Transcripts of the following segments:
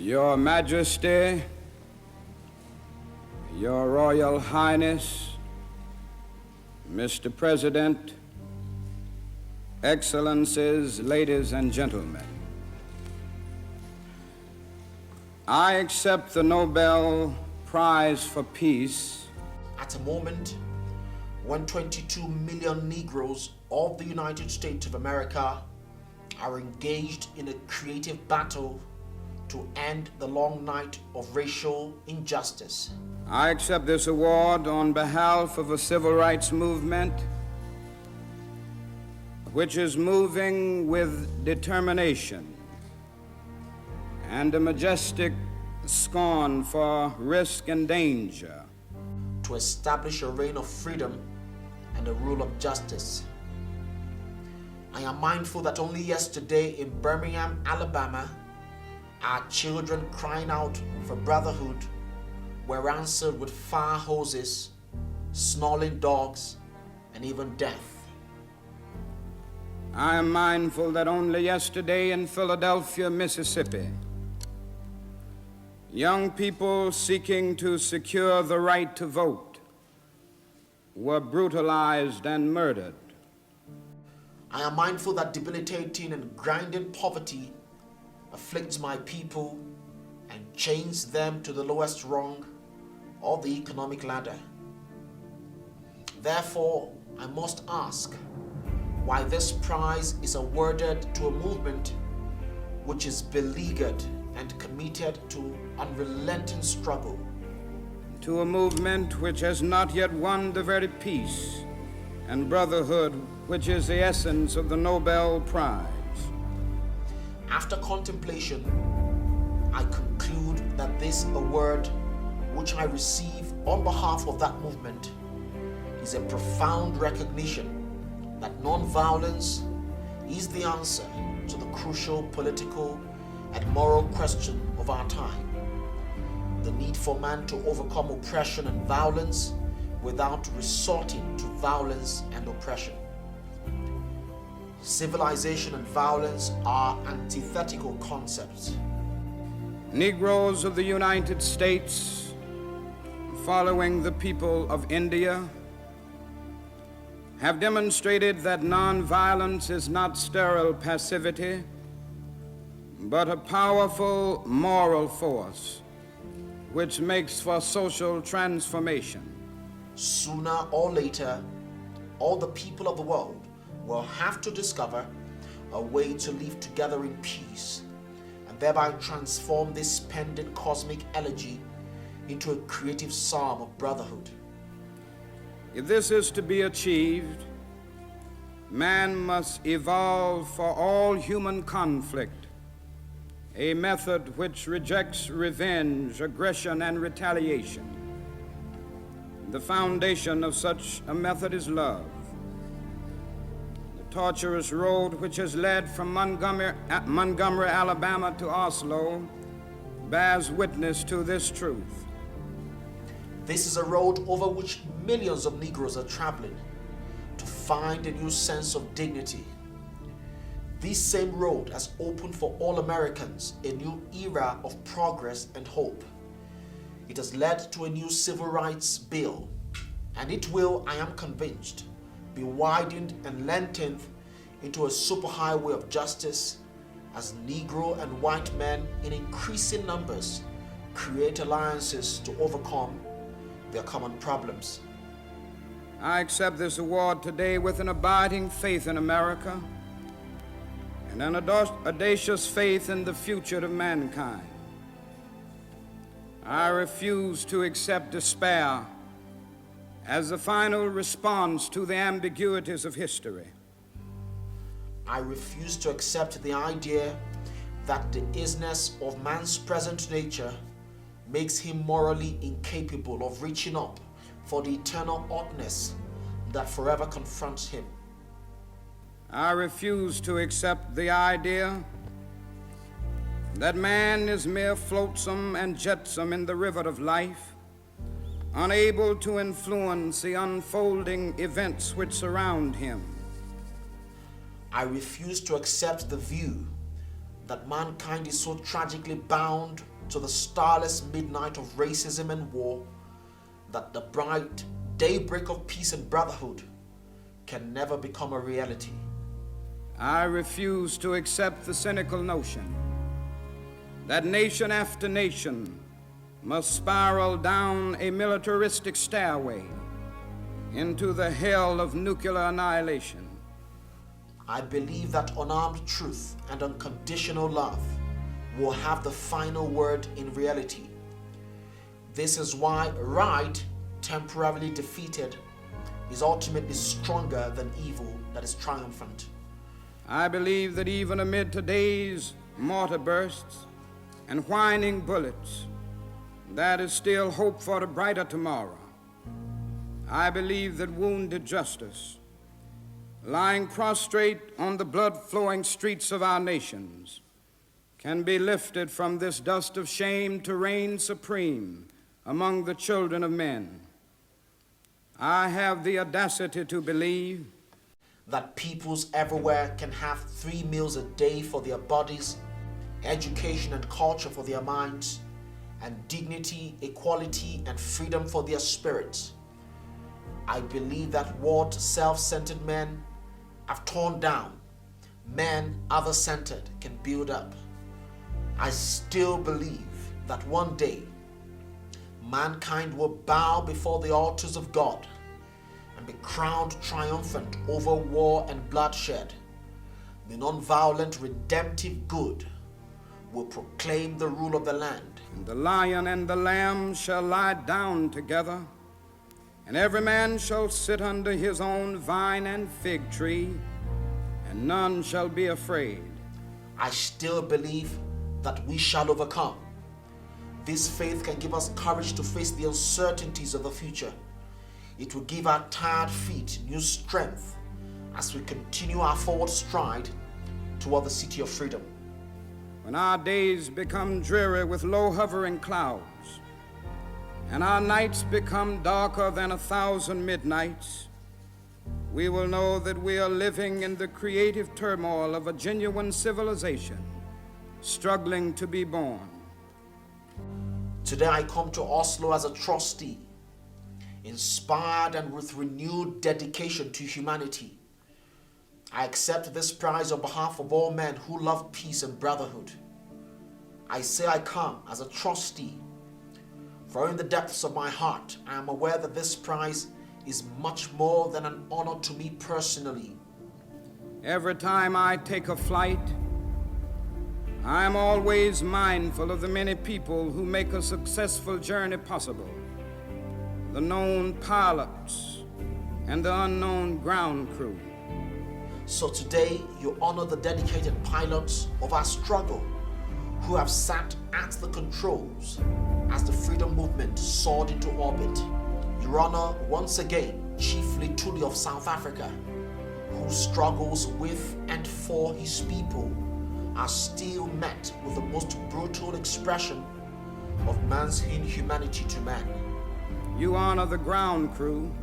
Your Majesty, Your Royal Highness, Mr. President, Excellencies, ladies and gentlemen, I accept the Nobel Prize for Peace at a moment when 22 million Negroes of the United States of America are engaged in a creative battle to end the long night of racial injustice. I accept this award on behalf of a civil rights movement which is moving with determination and a majestic scorn for risk and danger to establish a reign of freedom and a rule of justice. I am mindful that only yesterday in Birmingham, Alabama, our children crying out for brotherhood were answered with fire hoses, snarling dogs, and even death. I am mindful that only yesterday in Philadelphia, Mississippi, young people seeking to secure the right to vote were brutalized and murdered. I am mindful that debilitating and grinding poverty afflicts my people and chains them to the lowest rung of the economic ladder. Therefore, I must ask why this prize is awarded to a movement which is beleaguered and committed to unrelenting struggle. To a movement which has not yet won the very peace and brotherhood which is the essence of the Nobel Prize. After contemplation, I conclude that this award, which I receive on behalf of that movement, is a profound recognition that non-violence is the answer to the crucial political and moral question of our time. The need for man to overcome oppression and violence without resorting to violence and oppression. Civilization and violence are antithetical concepts. Negroes of the United States, following the people of India, have demonstrated that nonviolence is not sterile passivity, but a powerful moral force which makes for social transformation. Sooner or later, all the people of the world will have to discover a way to live together in peace and thereby transform this pendant cosmic elegy into a creative psalm of brotherhood. If this is to be achieved, man must evolve for all human conflict a method which rejects revenge, aggression, and retaliation. The foundation of such a method is love. The tortuous road which has led from Montgomery, Alabama to Oslo bears witness to this truth. This is a road over which millions of Negroes are traveling to find a new sense of dignity. This same road has opened for all Americans a new era of progress and hope. It has led to a new civil rights bill, and it will, I am convinced, be widened and lengthened into a superhighway of justice as Negro and white men in increasing numbers create alliances to overcome their common problems. I accept this award today with an abiding faith in America and an audacious faith in the future of mankind. I refuse to accept despair as the final response to the ambiguities of history. I refuse to accept the idea that the isness of man's present nature makes him morally incapable of reaching up for the eternal oughtness that forever confronts him. I refuse to accept the idea that man is mere flotsam and jetsam in the river of life, unable to influence the unfolding events which surround him. I refuse to accept the view that mankind is so tragically bound to the starless midnight of racism and war that the bright daybreak of peace and brotherhood can never become a reality. I refuse to accept the cynical notion that nation after nation must spiral down a militaristic stairway into the hell of nuclear annihilation. I believe that unarmed truth and unconditional love will have the final word in reality. This is why right, temporarily defeated, is ultimately stronger than evil that is triumphant. I believe that even amid today's mortar bursts and whining bullets, there is still hope for a brighter tomorrow. I believe that wounded justice, lying prostrate on the blood-flowing streets of our nations, can be lifted from this dust of shame to reign supreme among the children of men. I have the audacity to believe that peoples everywhere can have 3 meals a day for their bodies, education and culture for their minds, and dignity, equality, and freedom for their spirits. I believe that what self-centered men have torn down, men other-centered can build up. I still believe that one day mankind will bow before the altars of God and be crowned triumphant over war and bloodshed. The non-violent redemptive good will proclaim the rule of the land. And the lion and the lamb shall lie down together, and every man shall sit under his own vine and fig tree, and none shall be afraid. I still believe that we shall overcome. This faith can give us courage to face the uncertainties of the future. It will give our tired feet new strength as we continue our forward stride toward the city of freedom. When our days become dreary with low hovering clouds, and our nights become darker than 1,000 midnights, we will know that we are living in the creative turmoil of a genuine civilization, struggling to be born. Today I come to Oslo as a trustee, inspired and with renewed dedication to humanity. I accept this prize on behalf of all men who love peace and brotherhood. I say I come as a trustee, for in the depths of my heart I am aware that this prize is much more than an honor to me personally. Every time I take a flight, I am always mindful of the many people who make a successful journey possible, the known pilots and the unknown ground crew. So today you honor the dedicated pilots of our struggle who have sat at the controls as the freedom movement soared into orbit. You honor once again Chief Lituli of South Africa, who struggles with and for his people are still met with the most brutal expression of man's inhumanity to man. You honor the ground crew,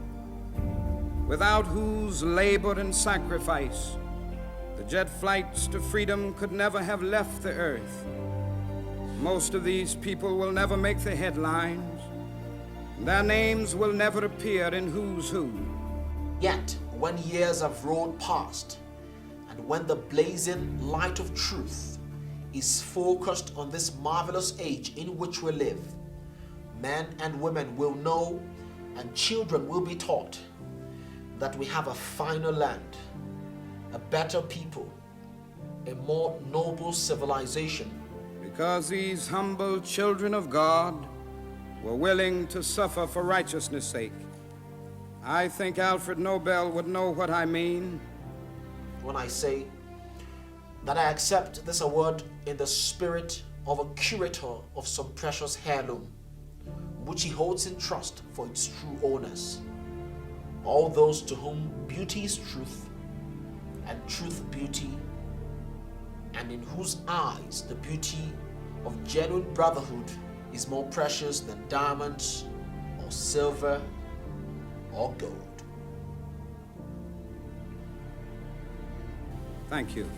without whose labor and sacrifice the jet flights to freedom could never have left the earth. Most of these people will never make the headlines. Their names will never appear in Who's Who. Yet, when years have rolled past, and when the blazing light of truth is focused on this marvelous age in which we live, men and women will know and children will be taught that we have a finer land, a better people, a more noble civilization. Because these humble children of God were willing to suffer for righteousness' sake. I think Alfred Nobel would know what I mean when I say that I accept this award in the spirit of a curator of some precious heirloom, which he holds in trust for its true owners. All those to whom beauty is truth, and truth beauty, and in whose eyes the beauty of genuine brotherhood is more precious than diamonds or silver or gold. Thank you.